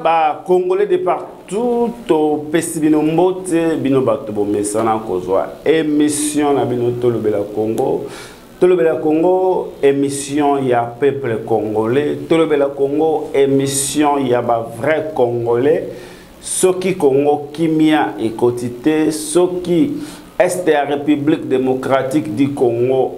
ba Congolais de partout to pesi bino mbote bino bato bomesa na kozwa émission na bino Tolobela Congo. Tolobela Congo, émission ya peuple congolais. Tolobela Congo, émission ya ba vrai congolais. Soki Congo kimia ekotité, soki est la République démocratique du Congo,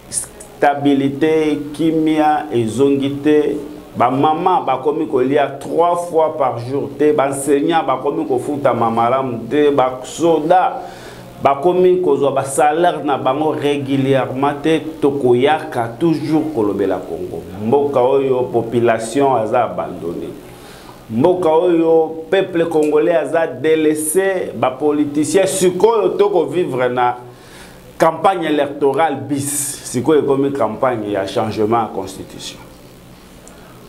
stabilité, kimia et zongité. Ba maman ba komi ko lia 3 fois par jour te, ba enseignant ba komi ko futa mamalam te, ba soda ba komi ko zo ba salaire na bango régulièrement te, tokoyaka toujours kolobela Congo. Mboka oyo population aza abandonné. Mboka oyo peuple congolais aza délaissé, ba politiciens sikoyo toko vivre na campagne électorale bis. Sikoyo comme campagne ya changement à constitution.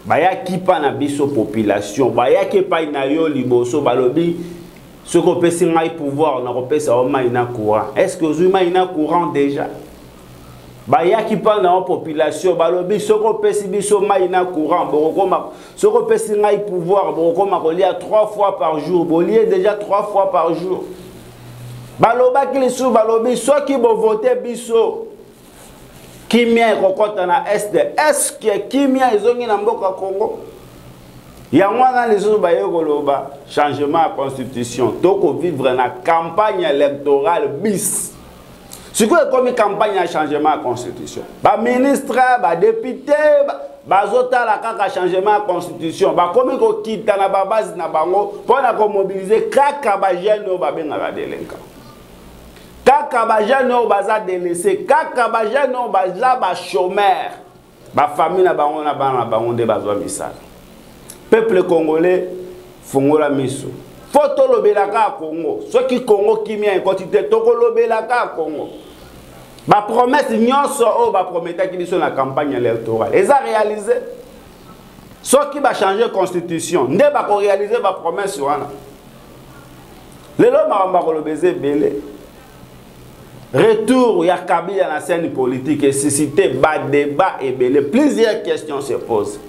Baya kipa na biso population, baya kepa ina yo liboso balobi ce qu'on peut singai pouvoir na kopesa o maina courant. Est-ce que vous maina courant déjà? Baya kipa na population balobi ce qu'on peut biso maina courant borokoma ce qu'on peut singai pouvoir borokoma kolia 3 fois par jour, bolier déjà 3 fois par jour. Baloba ki lisu balobi ceux qui vont voter biso Kimia kokota na est-ce que kimia ezongi na mboka Congo? Ya mwana lisu baye koloba changement à constitution toko vivre na campagne électorale bis. Sikoyo comme campagne à changement à constitution. Ba ministre, ba député, ba zota la kaka changement à constitution. Ba komi ko kita na ba base na bango pona ko mobiliser kaka ba jeune ba benga la délinquant. Kaka ba jeune o baza délaissé, kaka ba jeune o baza ba chômeur, ba famille na bango na bango de bazwa misala. Peuple congolais fongola miso. Faut lobela ka Congo. Ceux qui Congo kimia en quantité toko lobela ka Congo. Ba promesse nyonso o ba prometa ki sur la campagne électorale. Ils a réalisé. Ceux qui va changer constitution, ne ba ko réaliser ba promesse wana. Lelo maramba ko lobeze belé. Retour, il y a Kabila dans la scène politique et suscité bas débat et belé. Plusieurs questions se posent.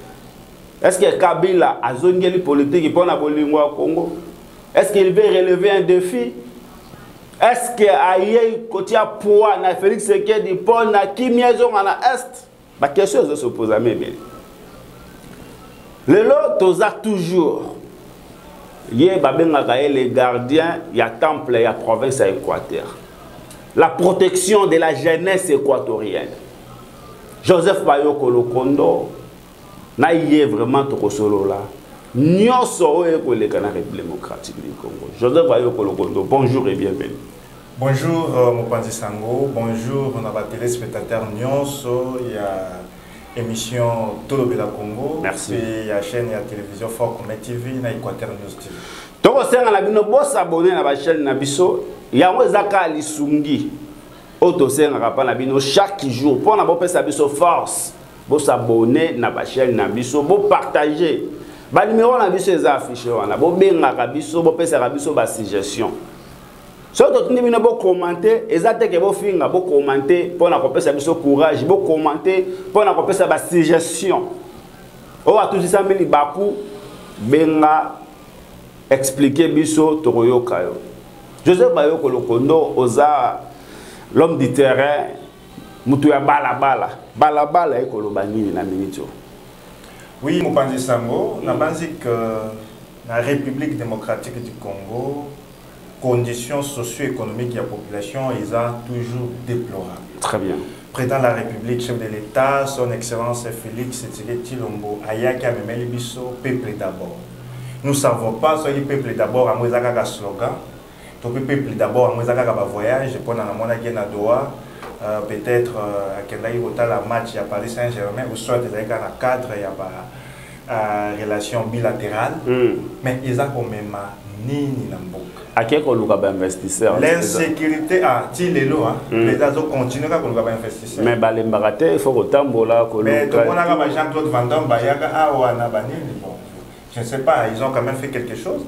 Est-ce que Kabila a zone politique pour la Bolingwa Congo? Est-ce qu'il veut relever un défi? Est-ce qu'il y a poids na Félix Sekedi pour na Kimiezo en Est? La question se pose à mes belé. Le lot, toza toujours. Il y a les gardiens, il y a temple, il y a province à Équateur. La protection de la jeunesse équatorienne. Joseph Bayoko Lokondo n'a y vraiment trop solo là. Nyonso eko le Canada démocratique du Congo. Joseph Bayoko Lokondo, bonjour et bienvenue. Bonjour Mopanzi Sango, bonjour on a téléspectateurs Nyonso, il y a émission Tolobela Congo. Merci. Et il y a chaîne et la télévision Fort Commet TV na Équateur News TV. Toko senga na bino bo s'abonner na ba chaîne na biso. Yango ezaka lisungi auto senga pa na bino chaque jour pour na bo pesa biso force bo s'abonner na ba chaîne na biso bo partager ba numéro na biso eza affiché wana bo benga ka biso bo pesa ka biso ba suggestion surtout tuni bino bo commenter ezate ke bo finga bo commenter pour na ko pesa biso courage bo commenter pour na ko pesa ba suggestion o atuzi sambeli baku benga expliquer biso toroyoka yo. Joseph Bayoko Lokondo oza l'homme du terrain mutuya balabala ekoloba nini na minute. Oui, Mopanzi Sango, na banzi que la République démocratique du Congo, conditions socio-économiques de la population, ils ont toujours déplorables. Très bien. Président de la République, chef de l'État, son Excellence Félix Tshisekedi-Tshilombo, Ayaka Memeli Biso, peuple d'abord. Nous ne savons pas ce que peuple d'abord a un slogan. Tout le peuple d'abord a un voyage. Pendant la monnaie à Doha, peut-être à la match à Paris Saint-Germain, ou soit dans un cadre, il y a une relation bilatérale. Mais ils ont quand même ni Namboka. À quel investisseur? L'insécurité a Tilelo, les autres continuent à investir. Mais il faut que Tambola. Mais tout le monde a Jean-Claude Van Damme, je ne sais pas, ils ont quand même fait quelque chose.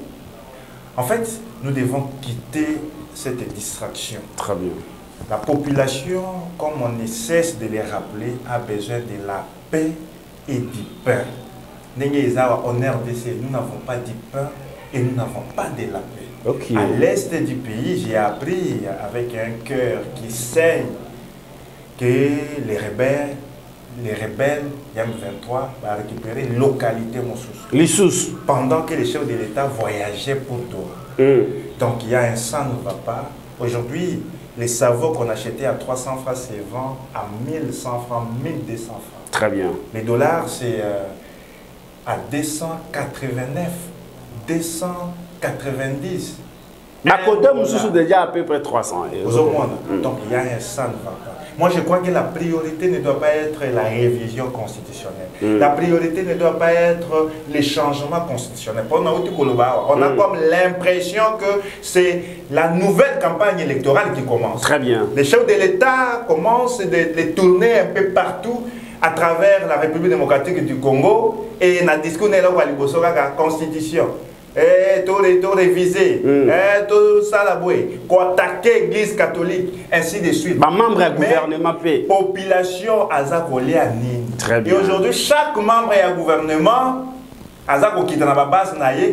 En fait, nous devons quitter cette distraction. Très bien. La population, comme on ne cesse de les rappeler, a besoin de la paix et du pain. En RDC, nous n'avons pas du pain et nous n'avons pas de la paix. Okay. À l'est du pays, j'ai appris avec un cœur qui saigne que les rebelles M23 vont récupérer localité Moussous. Pendant que les chefs de l'État voyageaient pour Doha. Donc il y a un sang ne va pas. Aujourd'hui, les savons qu'on achetait à 300 francs se vendent à 1100 francs, 1200 francs. Très bien. Les dollars, c'est à 289, 290. À côté, nous déjà à peu près 300 euros. Donc il y a un sang ne va pas. Moi, je crois que la priorité ne doit pas être la révision constitutionnelle. La priorité ne doit pas être les changements constitutionnels. On a comme l'impression que c'est la nouvelle campagne électorale qui commence. Très bien. Les chefs de l'État commencent de tourner un peu partout à travers la République démocratique du Congo et na discours la constitution. Tout révisé, tout ça la bouée, attaquer l'église catholique, ainsi de suite. Membre du gouvernement paix. Population a volé à Nîmes. Très bien. Et aujourd'hui, chaque membre du gouvernement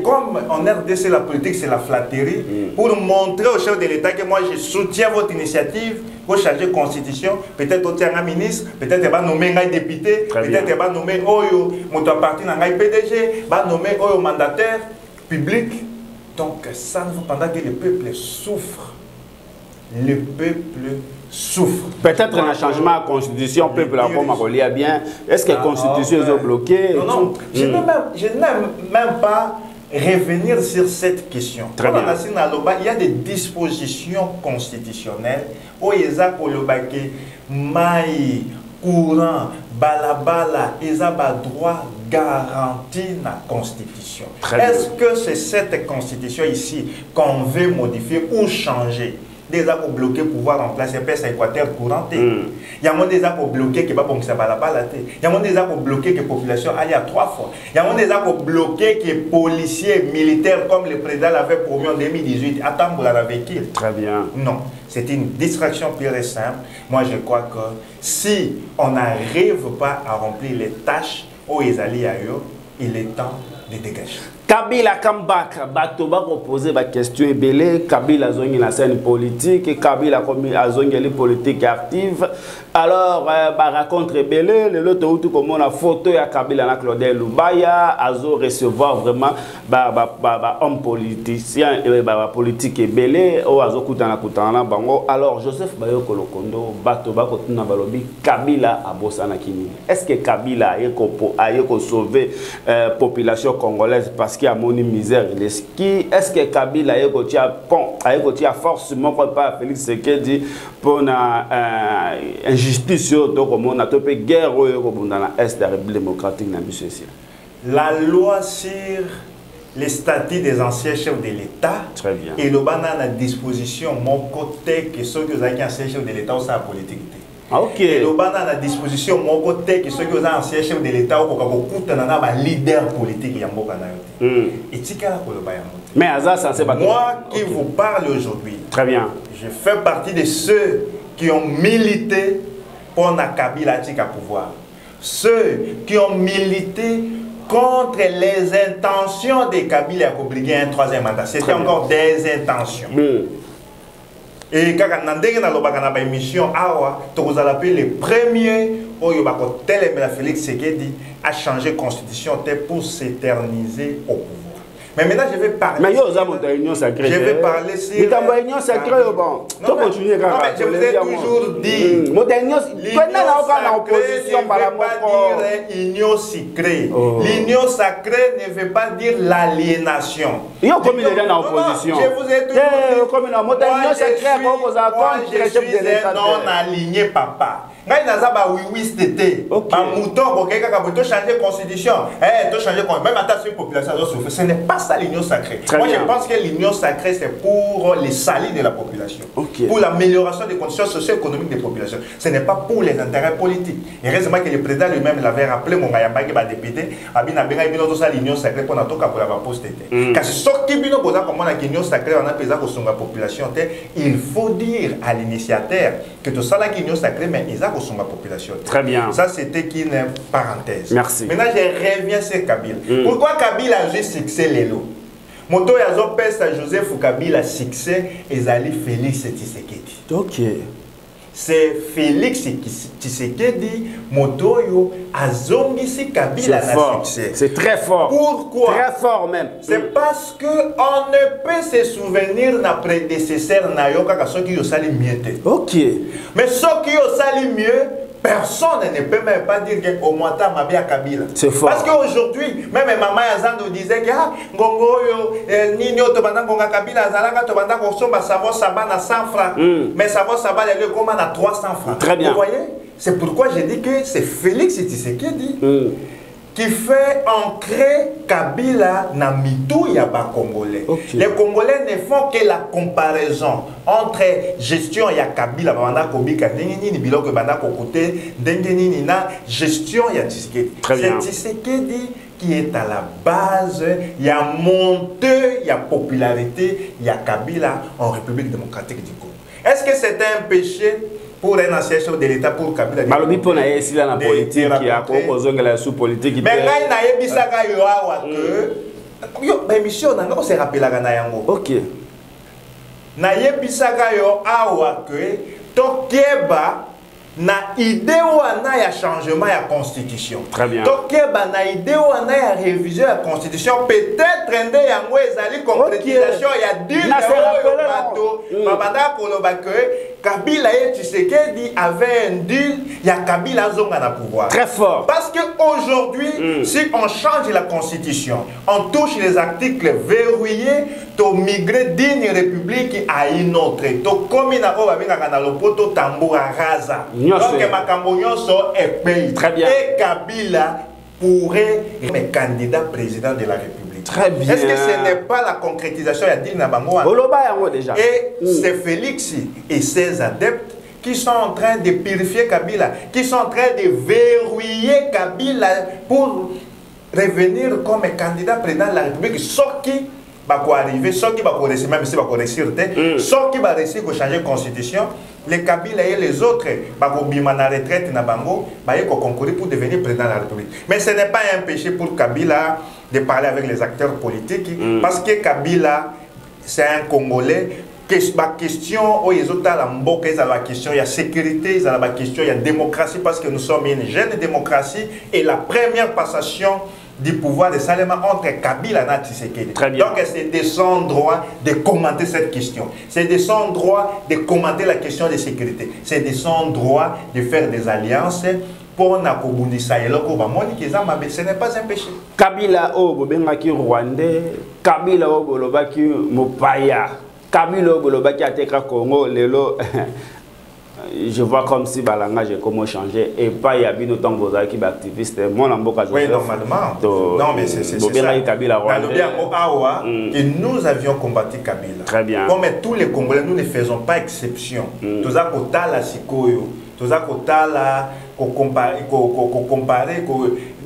comme en RDC, la politique, c'est la flatterie, pour montrer au chef de l'État que moi, je soutiens votre initiative pour changer la constitution. Peut-être au un ministre, peut-être qu'il va nommer un député, peut-être qu'il va nommer un parti dans un PDG, va nommer un mandataire public. Donc, ça, pendant que le peuple souffre, le peuple souffre. Peut-être un changement à la constitution, le peuple a comme bien. Est-ce que la constitution est bloquée? Non, je n'aime même pas revenir sur cette question. Très bien. Il y a des dispositions constitutionnelles où il y a maï, courant, balabala, ils ont droit garanti dans la Constitution. Est-ce que c'est cette Constitution ici qu'on veut modifier ou changer? Déjà pour bloquer le pouvoir en place, c'est un équateur courant. Il y a déjà pour bloquer que ça va la balle. Il y a déjà pour bloquer que la population aille à 3 fois. Il y a déjà pour bloquer que les policiers militaires, comme le président l'avait promis en 2018, attendent pour la véhicule. Très bien. Non, c'est une distraction pure et simple. Moi, je crois que si on n'arrive pas à remplir les tâches où ils allaient ailleurs, il est temps de dégager. Kabila Kambak, Batoba posé la question belé, Kabila zongi la scène politique, Kabila a zongi les politiques actives. Alors, raconte belé, le lot tout comme on a photo ya Kabila na Claudel Lubaya, azo recevoir vraiment homme politicien et politique belé, o azo kutana bango. Alors Joseph Bayo Kolokondo, Batoba kotuna balobi, Kabila a bossana kini. Est-ce que Kabila a sauvé population congolaise parce qu'il y a mon misère les ski? Est-ce que Kabila a forcément pas Félix Tshisekedi pour una injustice donc comme on a topé guerre dans l'est de la République démocratique na biso ici? La loi sur les statuts des anciens chefs de l'État. Très bien. Et le ban à disposition mon côté que ceux qui ont anciens chefs de l'État ont la politique. Ah, ok. Et le ban à disposition mon côté que ceux qui ont anciens chefs de l'État ont beaucoup de leader politique et et mais ça c'est pas moi qui vous parle aujourd'hui. Très bien. Je fais partie de ceux qui ont milité pour la Kabila à pouvoir. Ceux qui ont milité contre les intentions de Kabila d'obliger un troisième mandat. C'était encore des intentions. Et quand on a une émission, vous allez les premiers Félix Tshisekedi a changé la constitution pour s'éterniser au pouvoir. Mais maintenant, je vais parler. Mais l'union sacrée. Je vais parler sur. L'union sacrée, bon. Tu continues à je vous ai toujours dit. L'union union sacrée. L'union sacrée ne veut pas dire l'aliénation. Il y a comme il est dans l'opposition. Je vous ai toujours dit. Moi, je suis un non-aligné, papa. Quand il a changer la constitution, même à la population, ce n'est pas ça l'union sacrée. Moi, je pense que l'union sacrée, c'est pour les salis de la population, pour l'amélioration des conditions socio-économiques des populations. Ce n'est pas pour les intérêts politiques. Et heureusement que le président lui-même l'avait rappelé, mon gars, député, l'union sacrée pour la poster. Car ce qui est comme l'union sacrée, on a la population, il faut dire à l'initiateur que tout ça là qui est sacré, mais ils ont ma population. Très bien. Ça, c'était qu'une parenthèse. Merci. Maintenant, je reviens sur Kabila. Pourquoi Kabila a juste succès les lots? Moto yazo pesa Joseph Kabila succès et Zali Félix Tshisekedi. Ok. C'est Félix Tshisekedi Motoyo azongisi Kabila na succès. C'est très fort. Pourquoi? Très fort même. C'est parce que on ne peut se souvenir de nos prédécesseurs nayoka ka ceux qui ont sali mieux. Ok. Mais ceux qui ont sali mieux, personne ne peut même pas dire que au moins ta mabia Kabila. C'est fort. Parce qu'aujourd'hui, même maman Yazando disait que Ngongo yo nini otobanda ngonga Kabila azalaka tobanda ko somba savo saba na 100 francs. Mais savo saba le comment na 300 francs. Très bien. Vous voyez? C'est pourquoi j'ai dit que c'est Félix Tshisekedi qui fait ancrer Kabila na mitou ya ba Congolais. Okay. Les Congolais ne font que la comparaison entre gestion ya Kabila banda kobika ndenge ni biloko banda kokote ndenge ni na gestion ya Tshisekedi. C'est Tshisekedi qui est à la base ya montée ya popularité ya Kabila en République démocratique du Congo. Est-ce que c'est un péché pour un ancien chef de l'État pour Kabila? Malobi pona yesi la politique ya ko ozongela sous politique. Mais quand na yebisaka yo awa que yo ba émission na ngo se rappelaka na yango. OK. Na yebisaka yo awa que tokeba na idée wana ya changement ya constitution. Très bien. Tokeba na idée wana ya révision ya constitution peut-être nde yango ezali concrétisation ya deal oyo bato babanda koloba que Kabila et Tshisekedi avaient un deal, il y a Kabila zonga na pouvoir. Très fort. Parce qu'aujourd'hui, si on change la constitution, on touche les articles verrouillés, to migrer d'une république à une autre. To komi na oba benga na lopoto tamboura raza. Donc makambo nyonso est pays. Très bien. Et Kabila pourrait être candidat président de la République. Très bien. Est-ce que ce n'est pas la concrétisation ya dit na bango? Déjà. Et c'est Félix et ses adeptes qui sont en train de purifier Kabila, qui sont en train de verrouiller Kabila pour revenir comme candidat président de la République. Sauf qui va arriver, sauf qui va réussir, même si va réussir, sauf qui va réussir à changer la constitution. Les Kabila et les autres, bima na retraite na bango, concourir pour devenir président de la République. Mais ce n'est pas un péché pour Kabila de parler avec les acteurs politiques, parce que Kabila, c'est un Congolais. La question, il y a la question, il y a sécurité, il y a la question, il y a démocratie, parce que nous sommes une jeune démocratie, et la première passation du pouvoir de Salema entre Kabila et Tshisekedi. Donc c'est de son droit de commenter cette question. C'est de son droit de commenter la question de sécurité. C'est de son droit de faire des alliances pour ce n'est pas un péché. Kabila o bobengaki Rwandais, Kabila o bolobaki Mopaya, Kabila o bolobaki ateka Congo lelo. Je vois comme si Balanga j'ai comment changer et pas y a bien autant vos qui activistes mon amboka. Oui, normalement. Non mais c'est ça. Kabila et nous avions combattu Kabila. Très bien. Comme tous les Congolais, nous ne faisons pas exception. Tous à kotala sikoyo, tous à kotala comparer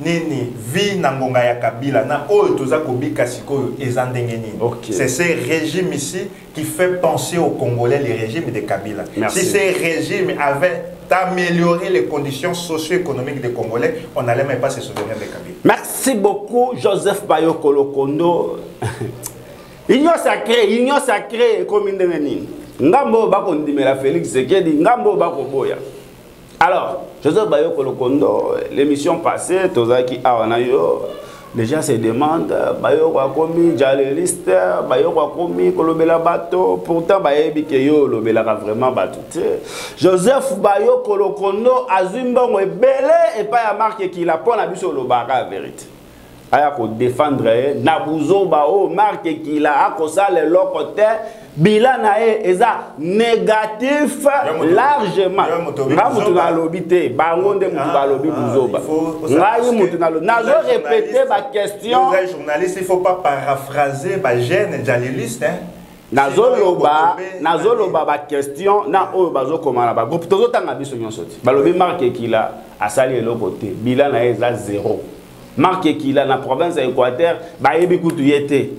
nini vie nangonga ya Kabila na oyo tous à kobika sikoyo ezandengeni. C'est ce régime ici qui fait penser aux Congolais le régime de Kabila. Merci. Si ce régime avait amélioré les conditions socio-économiques des Congolais, on n'allait même pas se souvenir de Kabila. Merci beaucoup Joseph Bayo Kolokondo. Union sacrée comme une deneni. Ngambo bakondimela Félix Tshisekedi, ngambo bakoboya. Alors, Joseph Bayo Kolokondo, l'émission passée, Tozaki Awanayo, les gens se demandent, Bayo Wakomi, journaliste, Bayo Wakomi, Kolobela Bato, pourtant Bayo Bikeyo, Lobela vraiment Batouté. Joseph Bayo Kolokondo, Azumbongo est belé et pas à marquer qu'il a pas la sur le bara la vérité. Aya ko défendre Nabuzo Bao, marqué qu'il a à ça les côté. Bilan eza négatif largement. Nga mutu na lobité, bangonde mutu ba lobi buzoba. Nga mutu na lobi. Nazo répéter ma question. Les journalistes, il faut pas paraphraser ba jeune journaliste hein. Nazo loba ba question na oyo bazo komana ba groupe tozo tanga biso nyonso ti. Ba lobi marqué qu'il a asali le côté. Bilan eza 0. Marqué qu'il a na province d'Équateur, ba yebi kutu yete.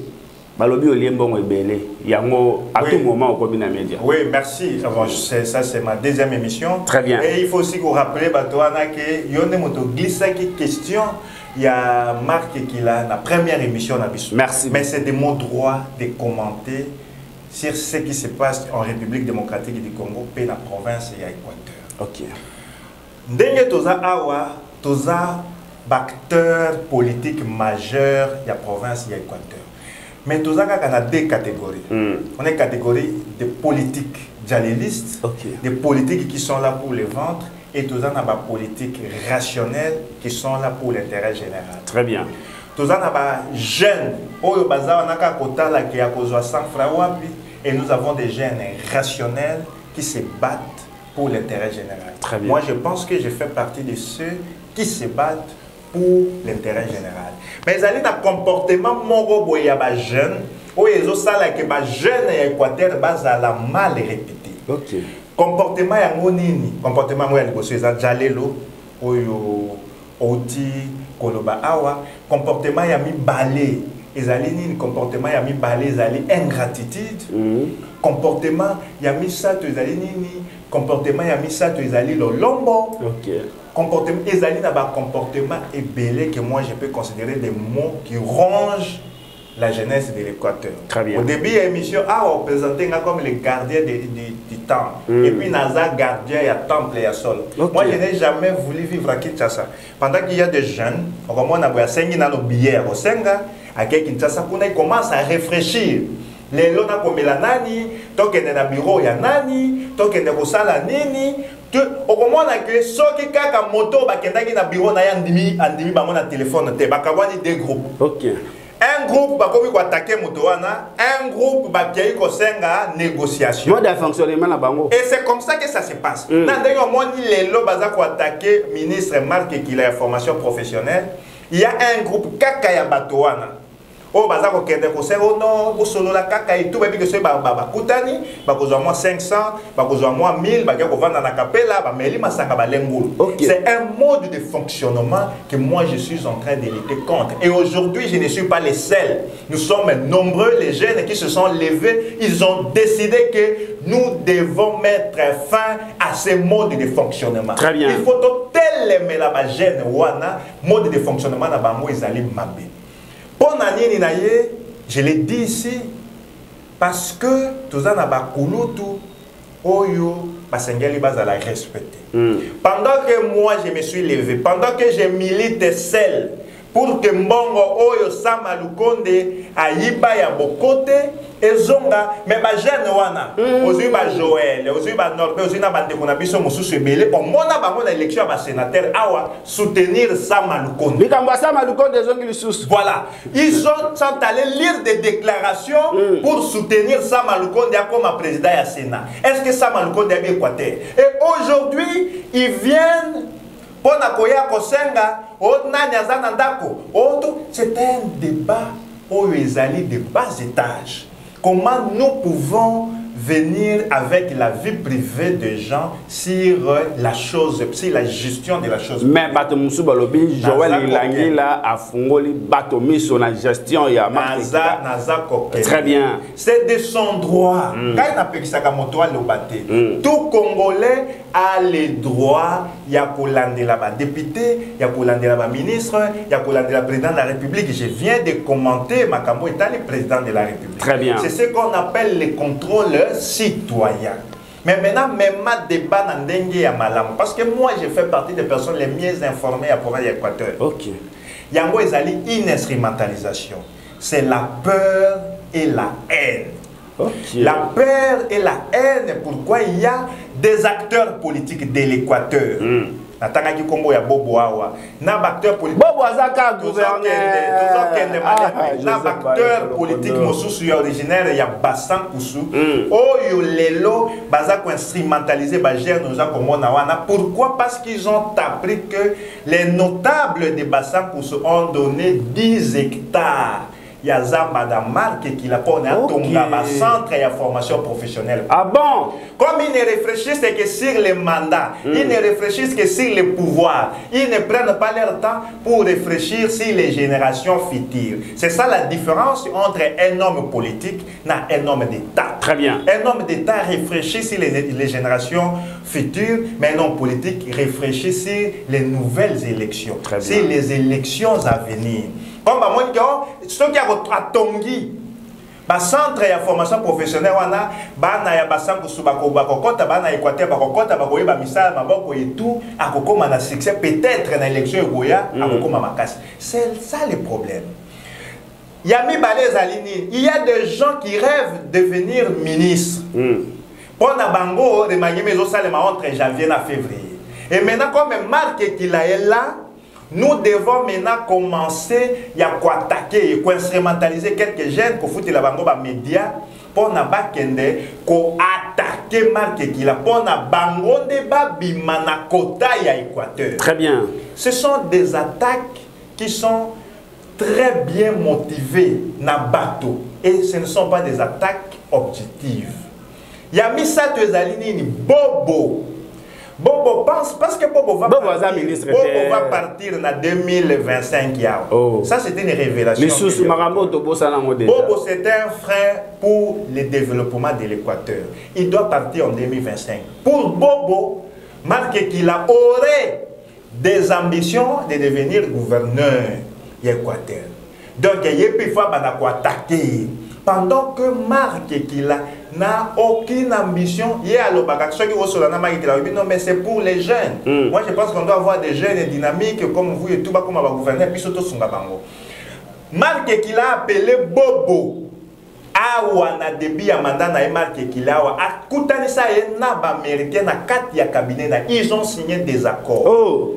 Balobi Oliembongo Ebele. Yango, à tout moment, au combien de médias. Oui, merci. Bon, ça, c'est ma deuxième émission. Très bien. Et il faut aussi vous rappeler, Batouana, que Yonde Moto glisse quelques questions. Il y a Marc qui a la première émission. Merci. Mais c'est de mon droit de commenter sur ce qui se passe en République démocratique du Congo, puis la province et l'Équateur. Ok. Ndenge toza awa, toza acteur politique majeur de la province et l'Équateur. Mais toza a deux catégories. On a une catégorie de politiques dialélistes, des politiques qui sont là pour les vendre, et toza na ba politique rationnelle qui sont là pour l'intérêt général. Très bien. Toza na ba jeunes, oyo baza na ka kotala ki ya kozwa 100 francs wapi, et nous avons des jeunes rationnels qui se battent pour l'intérêt général. Très bien. Moi, je pense que je fais partie de ceux qui se battent pour l'intérêt général. Mais ils ont un comportement moro ya ba jeune, où ils ont ça là que ba jeune et Équateur basa la mal répété. Ok. Comportement ya ngonini, comportement moi ya liboso za jalelo oyo oti koloba awa, comportement ya mi balé. Ezali nini comportement ya mi balé ezali ingratitude. Comportement ya mi sato ezali nini, comportement ya mi sato ezali lolombo. Ok. Comportement ezali na ba comportement ebelé que moi je peux considérer des mots qui rongent la jeunesse de l'Équateur. Très bien. Au début de l'émission, on présentait comme les gardiens du temple. Et puis, Naza gardien, il y a temple et il y a sol. Moi, je n'ai jamais voulu vivre à Kinshasa. Pendant qu'il y a des jeunes, on commence à sengi dans nos billets au Senga, à Kinshasa, ils commencent à réfléchir. Les lots na komela nani, tant qu'il y a un bureau, il y a nani, tant qu'il y a un sala nini. Au moment où ceux qui ont moto, ils ont un bureau, ils ont un téléphone, ils ont des groupes. Ok. Un groupe va attaquer Motowana, un groupe va senga négociation. Mode de fonctionnement na bango. Et c'est comme ça que ça se passe. Dans le moment où les lots va attaquer ministre Marc qui a formation professionnelle, il y a un groupe Kakaya Batowana. Oh baza ko kende ko sero no ko solo la kaka et tout ba biko so ba kutani ba ko zo moi 500 ba ko zo moi 1000 ba ko vendre na capella ba meli masaka ba lengulu. C'est un mode de fonctionnement que moi je suis en train de lutter contre. Et aujourd'hui, je ne suis pas les seuls. Nous sommes nombreux les jeunes qui se sont levés, ils ont décidé que nous devons mettre fin à ce mode de fonctionnement. Très bien. Il faut tellement la ba jeune wana mode de fonctionnement na bango ezali mabe. Pour Nani Naye, je l'ai dit ici, parce que tout ça n'a pas coulutu, oyo, basengeli bazala respecté. Pendant que moi je me suis levé, pendant que je milite seul, pour que Mbongo oyo Sama Lukonde ayiba ya bokote, ezonga, mais ba jeune wana, ozui ba Joël, ozui ba Norbert, ozui na bande kona biso mosusu ebele, on mona bango na élection ba sénateur awa soutenir Sama Lukonde. Bikamba Sama Lukonde zongi lisusu. Voilà, ils sont allés lire des déclarations pour soutenir Sama Lukonde comme président du Sénat. Est-ce que Sama Lukonde est Équateur? Et aujourd'hui, ils viennent pour Nakoya Kosenga, c'est un débat où ils allaient de bas étages. Comment nous pouvons venir avec la vie privée des gens sur la chose, sur la gestion de la chose. Mais bato musu balobi Joël Ilangi là a fungoli bato miso na gestion ya Naza Koke. Très bien. C'est de son droit. Quand il a pris sa moto le batté. Tout Congolais a le droit ya kolande la député, ya kolande la ministre, ya kolande la président de la République. Je viens de commenter Makambo étant le président de la République. Très bien. C'est ce qu'on appelle les contrôles citoyens. Mais maintenant, même ma débat dans dengue ya malam. Parce que moi, je fais partie des personnes les mieux informées à province d'Équateur. Ok. Yango ezali une instrumentalisation. C'est la peur et la haine. Okay. La peur et la haine, pourquoi il y a des acteurs politiques de l'Équateur. Natanga ki kombo ya Bobo awa. Na acteur politique. Bobo azaka gouverneur. Na acteur politique mosusu ya originaire ya Bassan Koussou. Oyo lelo baza ko instrumentaliser ba gère nous a komona wana. Pourquoi? Parce qu'ils ont appris que les notables de Bassan Koussou ont donné 10 hectares. il y a Zambada Marc qui l'a pas centre et formation professionnelle. Ah bon? Comme ils ne réfléchissent que sur les mandats, ils ne réfléchissent que sur les pouvoirs, ils ne prennent pas leur temps pour réfléchir sur les générations futures. C'est ça la différence entre un homme politique et un homme d'État. Très bien. Un homme d'État réfléchit sur les générations futures, mais un homme politique réfléchit sur les nouvelles élections, sur les élections à venir. Comme ceux qui ont Tongi, le centre de formation professionnelle, peut-être dans l'élection, c'est ça le problème. Il y a des gens qui rêvent de devenir ministre. Pour Nabango, entre janvier et février. Et maintenant, comme Marc qu'il est là, nous devons maintenant commencer à attaquer, à instrumentaliser quelques jeunes pour foutre la bango dans les médias pour attaquer Marc qu'il a pour bango de bimana kota ya Équateur. Très bien. Ce sont des attaques qui sont très bien motivées na bateau et ce ne sont pas des attaques objectives. Il y a mis ça tous les Bobo. Bobo pense parce que Bobo va partir en 2025. Oh. Ça, c'était une révélation. Bobo, c'est un frein pour le développement de l'Équateur. Il doit partir en 2025. Pour Bobo, Marc qu'il aurait des ambitions de devenir gouverneur de l'Équateur. Donc, il peut attaquer. Pendant que Marc qu'il n'a aucune ambition, il y a non, mais c'est pour les jeunes. Moi, je pense qu'on doit avoir des jeunes dynamiques comme vous et tout, comme un gouverneur, puis surtout Sungabango. Marc qu'il a appelé Bobo. Awana début à mandat na Marc qu'il a akutanisa na américain na 4 cabinets, ils ont signé des accords. Oh.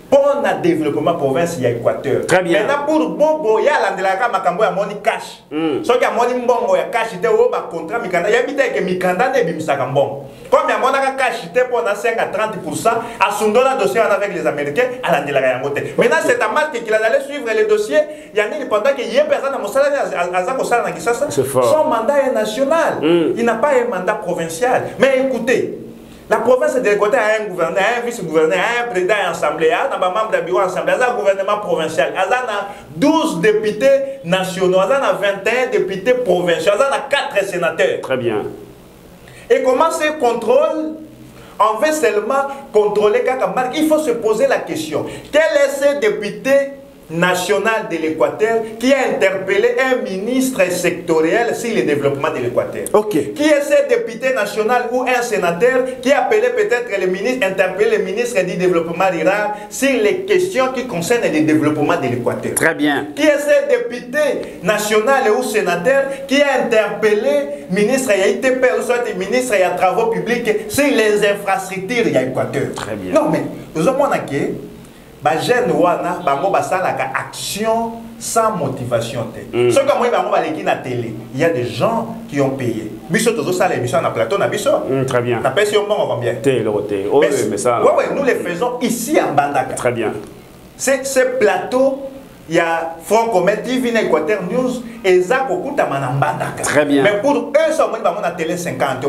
Pour le développement de la province, il y a Équateur. Très bien. Maintenant, pour Bobo, il y a l'andelaka makambo ya moni cash. So qu'il y a moni mbongo ya cash, il y a un contrat mikanda. Il y a un mikanda ne bimsaka mbongo. Comme il y a un cash, il y a 5 à 30%. À son dossier avec les Américains, à l'andelaka ya moté. Maintenant, c'est à Marc qui allait suivre les dossiers. Il y a une pendant qu'il y a personne à Moussala, à Zakosala, son mandat est national. Il n'a pas un mandat provincial. Mais écoutez, la province de l'Équateur a un gouverneur, un vice-gouverneur, un président assemblée, un membre de bureau assemblée, un gouvernement provincial, il y a 12 députés nationaux, il y a 21 députés provinciaux, il y a 4 sénateurs. Très bien. Et comment ce contrôle? On veut seulement contrôler Kakamark. Il faut se poser la question. Quel est ce député national de l'Équateur qui a interpellé un ministre sectoriel sur le développement de l'Équateur? Okay. Qui est ce député national ou un sénateur qui a appelé peut-être le ministre, interpellé le ministre du développement rural sur les questions qui concernent le développement de l'Équateur? Très bien. Qui est ce député national ou sénateur qui a interpellé le ministre de l'ITP ou soit le ministre des Travaux publics sur les infrastructures de l'Équateur? Très bien. Non, mais nous avons action sans motivation. Il y a des gens qui ont payé. Très bien. Nous les faisons ici en Bandaka. Très bien. Ce plateau, il y a Front Commun TV, Équateur News, et Zach Bandaka. Très bien. Mais pour eux, à télé 50,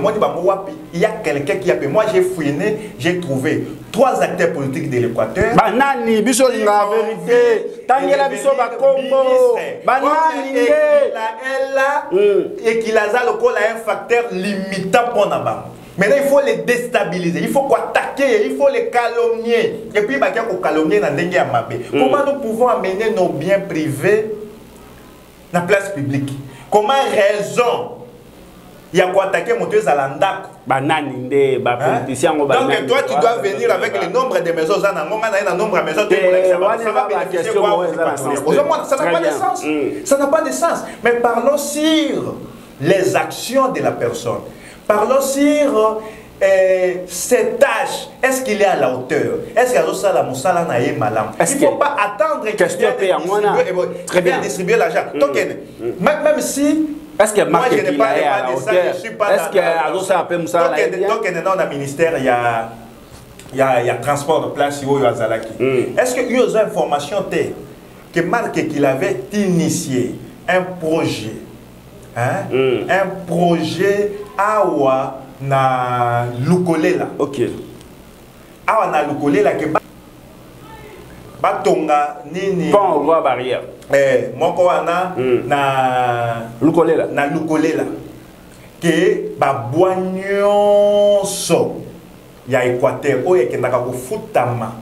il y a quelqu'un qui a payé. Moi, j'ai fouiné, j'ai trouvé 3 acteurs politiques de l'Équateur. Banani, biso la vérité. Tangela biso ba Congo. Banani et qu'il a un facteur limitant pour Nabam. Maintenant, il faut les déstabiliser, il faut attaquer, il faut les calomnier. Et puis, il faut calomnier dans le Mabé. Comment nous pouvons amener nos biens privés dans la place publique? Comment raison il y a quoi attaquer mon Dieu à l'andak? Donc toi tu dois venir avec le nombre de maisons ça n'a pas de sens. Ça n'a pas de sens. Mais parlons sur les actions de la personne. Parlons sur ses tâches. Est-ce qu'il est à la hauteur? Est-ce qu'il y a ça la moussala naïe malam? Il ne faut pas attendre qu'il vienne distribuer l'argent. Même si est-ce que Marc est à la hauteur? Est-ce que Azosa appelle Moussa la donc dans le ministère il y a transport de place au Yazalaki. Est-ce que il y a une information que Marc qu'il avait initié un projet. Hein? Un projet awa na lukolela. Ok. Awa na lukolela ke batonga nini. Pas on voit barrière. Moko wana na lukolela. Na lukolela. Que babwa nyonso ya Équateur oyo ekendaka kofutama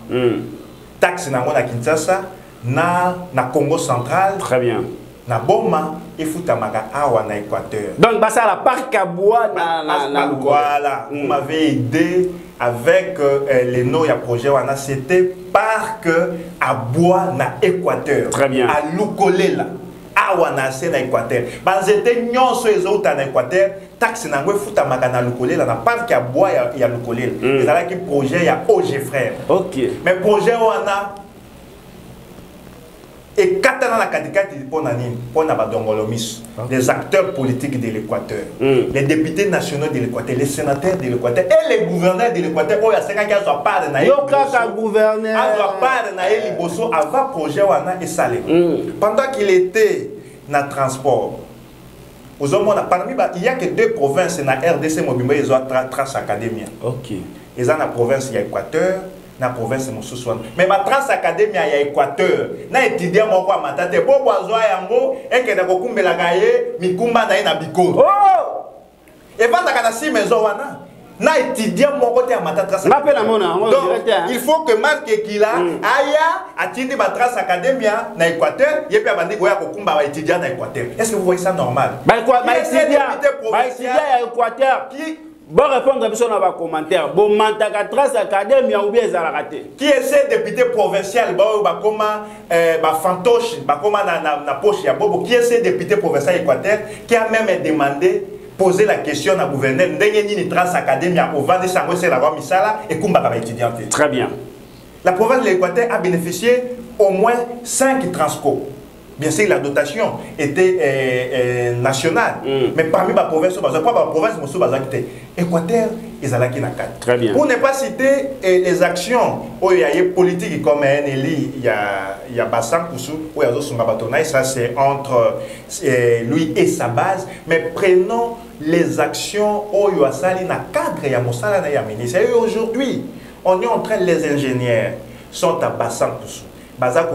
taxe nango na Kinshasa na Congo central. Très bien. Na boma efutamaka awa na Équateur. Donc bah ça la parc à bois na voilà, vous m'avez aidé avec les noms ya projet wana, c'était parc à bois na Équateur. Très bien. À Lukolela. Awa na se na Équateur. Banzete nyonso ezouta na Équateur, taxe nango efutamaka na Lukolela na parc à bois ya Lukolela. Ezalaki projet ya OG frère. OK. Mais projet wana et katana la katikati pour les acteurs politiques de l'Équateur, les députés nationaux de l'Équateur, les sénateurs de l'Équateur et les gouverneurs de l'Équateur. Oh, il y a 5 ans qui ont parlé de avant projet wana et salé. Pendant qu'il était dans le transport, parmi il y a que 2 provinces dans RDC Mobimbo, ils ont trace académie. OK. Ils ont la province de l'Équateur. Na province Moussousouane. Mais ma trans académie à Équateur, na étudiant mon quoi matate, bon boisoi yango, et que na kokumbela gaye, mikumba na biko. Oh! Et va na si maison wana, na étudiant mon côté à matate. Il faut que Marc Ekila aya atindi ma trans académie na Équateur, yepe abandi goya kokumba ba étudiant na Équateur. Est-ce que vous voyez ça normal? Bah quoi, ma étudiant à Équateur qui bon répondre à nos commentaires. Bon mantaka trace académie ou bien raté. Qui essaie député provincial ba koma ba fantoche ba koma na poche ya bobo qui essaie député provincial Équateur qui a même demandé poser la question à gouverneur ndenge nini trace académie au vendre sango c'est la misala et kumba ba étudiant. Très bien. La province de l'Équateur a bénéficié au moins 5 transco. Bien sûr, la dotation était nationale, mais parmi les provinces, Équateur, ils ont la Très bien. Pour ne pas citer les actions où il y a des politiques comme NLI, il y a Bassan Koussou, où il y a Zosumbabatona, ça c'est entre lui et sa base, mais prenons les actions où il y a Sali na cadre, il y a Moussala, il y a ministre. Et aujourd'hui, on est en train, les ingénieurs sont à Bassan Koussou. Bassan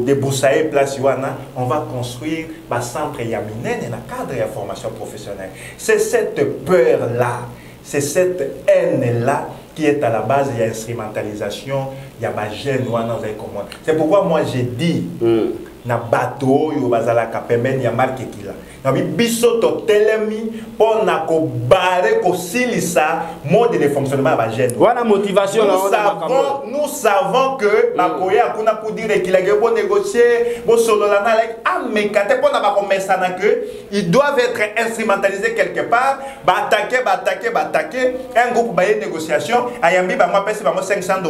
débroussailler place Iwana, on va construire un centre Yaminen et la cadre de la formation professionnelle. C'est cette peur-là, c'est cette haine-là qui est à la base de l'instrumentalisation, il y a ma gêne. C'est pourquoi moi j'ai dit, na bateau, il y a marqué qui là. Biso to telemi pour na ko barrer ko silisa mode de fonctionnement ba jeune. Voilà motivation là. Nous savons que la koya kuna pour dire qu'il a bon négocier, bon solo la na like amekate pour na ba commerce na que ils doivent être instrumentalisés quelque part, ba attaquer un groupe ba négociation, ayambi ba moi pèse ba moi $500,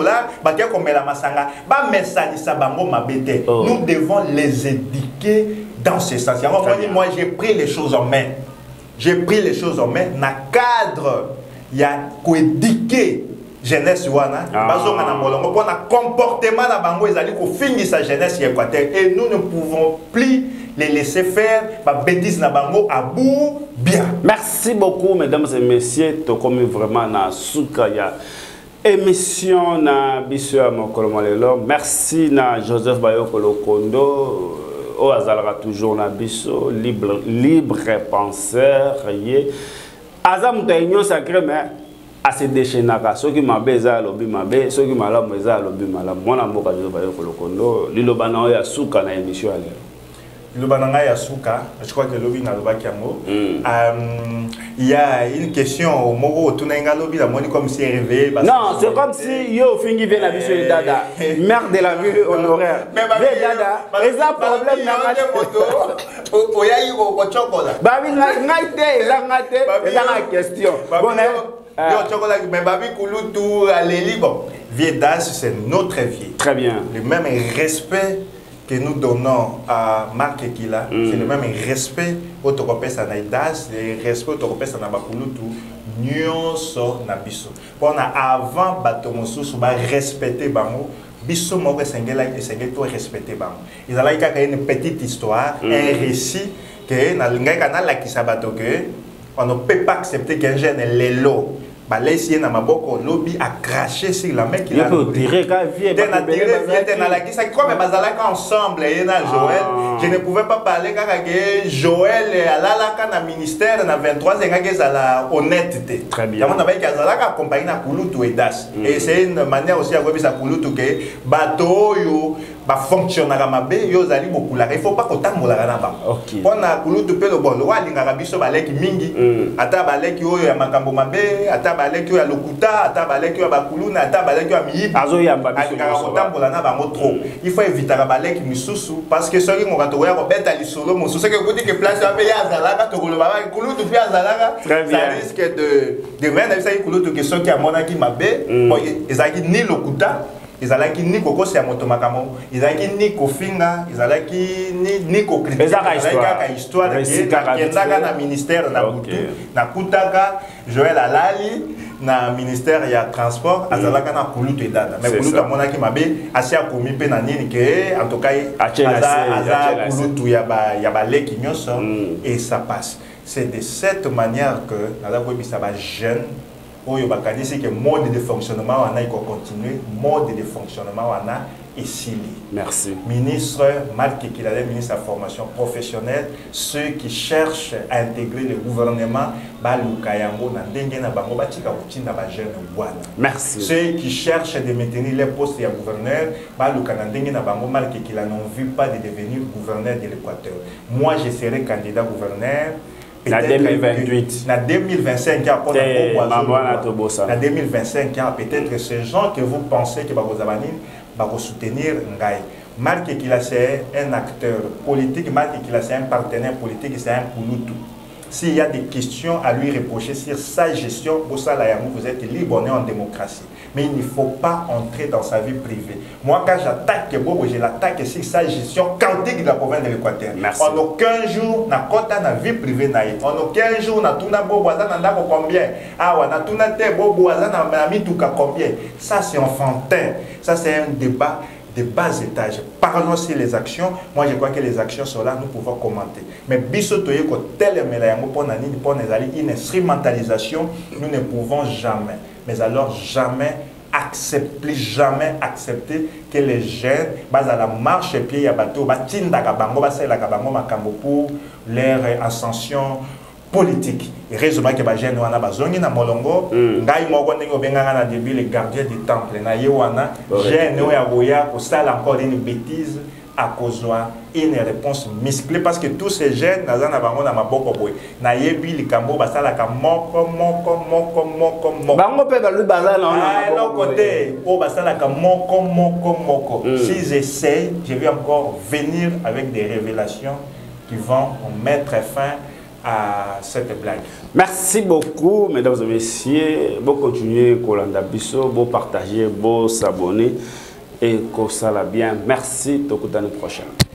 ba ke komela masanga, ba mesanisa bango mabete. Nous devons les éduquer dans ce sens. Moi, j'ai pris les choses en main. J'ai pris les choses en main. Dans le cadre, il y a éduquer jeunesse. Pour le comportement de Bango, ils allaient finir sa jeunesse Équateur. Et nous ne pouvons plus les laisser faire par bêtises na Bango à bout bien. Merci beaucoup, mesdames et messieurs. Tu comme vraiment na Soukaya. Émission na Bissua Mokolomolelo. Merci na Joseph Bayokolo Kondo. Au hasard toujours na biso libre penseur yé azam taïnyo sacré mais à se déchaîner ceux qui m'a beza lobi mabe ceux qui m'a la meza lobi malam mona mboka jo ba yoko lokondo lilobana ya suka na émission ale lilobana ya suka je crois que lobi na loba kiango il y a une question au moko tunenga lobi la moni comme si réveillé non c'est comme si yo fingi vient la biso dada mère de la ville honoraire dada et ça problème na moto oyayi ko chokola babi ngaite la ngate la question bon yo chokola mais babi kulutu aleli bon Viedas c'est notre vie très bien le même respect que nous donnons à Marc Ekila, c'est le même respect au Tokopes Anaïdas, le respect au Tokopes Anabakulutu, nyonso na biso. Pour avant Batomosu, respecter Bango, biso moko esengela to respecter bango. Ils allaient kaka une petite histoire, un récit que na lingai kana la kisabato que on ne peut pas accepter qu'un jeune lelo balesi na maboko lobby a craché sur la main qu'il a tiré comme bazalaka ensemble et na Joël je ne pouvais pas parler que Joël alalaka na ministère na 23 ans que ça la honnêteté très bien on avait kazalaka accompagné na Kulutu et Das et c'est une manière aussi à voir ça Kulutu que bato yo ba fonctionnera mabe yo zali beaucoup là il faut pas kotambola na ba on a Kulutu pe le bon lo alingaka biso baleki mingi ata baleki oyo ya makambo mabe ata baleki ya lokuta ata baleki ya bakuluna ata baleki ya miyibi azo yamba biso kotambola na bango trop il faut éviter baleki misusu parce que soki ngoka to ya ko beta lisolo mosusu que kuti que place ya ya zalaka to koloba ba Kulutu fi azalaka ça risque de venir ça Kulutu que soki amona ki mabe ezaki ni lokuta ezalaki ni kokosi ya moto makamo ezalaki ni kofinga ezalaki ni kocritique ezalaki histoire kendaka na ministère na butu na kutaka Joël alali na ministère ya transport azalaka na Kulutu edada mais Kulutu amonaki mabe asi akomi pe na nini ke en tout cas aza Kulutu ya baleki nyonso et ça passe. C'est de cette manière que naza koyebisa ba jeune oyo bakanisi que mode de fonctionnement wana iko continuer mode de fonctionnement wana esili. Merci. Ministre Marc Ekilale, ministre de la formation professionnelle, ceux qui cherchent à intégrer le gouvernement baluka yango na ndenge na bango batika kutinda ba jeune bwana. Merci. Ceux qui cherchent de maintenir les postes ya gouverneur baluka na ndenge na bango Marc Ekilale n'ont vu pas de devenir gouverneur de l'Équateur. Moi je serai candidat gouverneur. En 2028. En 2025, en 2025, peut-être ces gens que vous pensez que vont soutenir Ngaï. Marc Ekilale, c'est un acteur politique, Marc Ekilale, c'est un partenaire politique, c'est un Kulutu. S'il y a des questions à lui reprocher sur sa gestion, vous êtes libre, on est en démocratie. Mais il ne faut pas entrer dans sa vie privée. Moi, quand j'attaque Bobo, je l'attaque sur sa gestion chaotique de la province de l'Équateur. En aucun jour, on a na vie privée. En aucun jour, on a tout Bobo, combien. Ah, on a tout Bobo, on a mis tout combien. Ça, c'est enfantin. Ça, c'est un débat de bas étage. Parlons sur les actions. Moi, je crois que les actions sont là, nous pouvons commenter. Mais bisotoye ko tel une instrumentalisation, nous ne pouvons jamais. Mais alors jamais accepter que les jeunes basent à la marche et pied à bateau, pour leur ascension politique. Et raisonnement que les jeunes wana bazongi na molongo, ngai moko ndenge obenganga na début les gardiens du temple na yewana, jeunes oya boya ko sala encore une bêtise à cause une réponse musclée parce que tous ces jeunes na bango na maboko boy na yebi likambo basala ka moko bango pe ba lu bazala na l'autre côté o basala ka moko s'ils essayent je vais encore venir avec des révélations qui vont mettre fin à cette blague. Merci beaucoup, mesdames et messieurs. Vous continuez Kolanda Bisso, vous partagez, vous s'abonnez et que ça va bien. Merci, au l'année prochaine.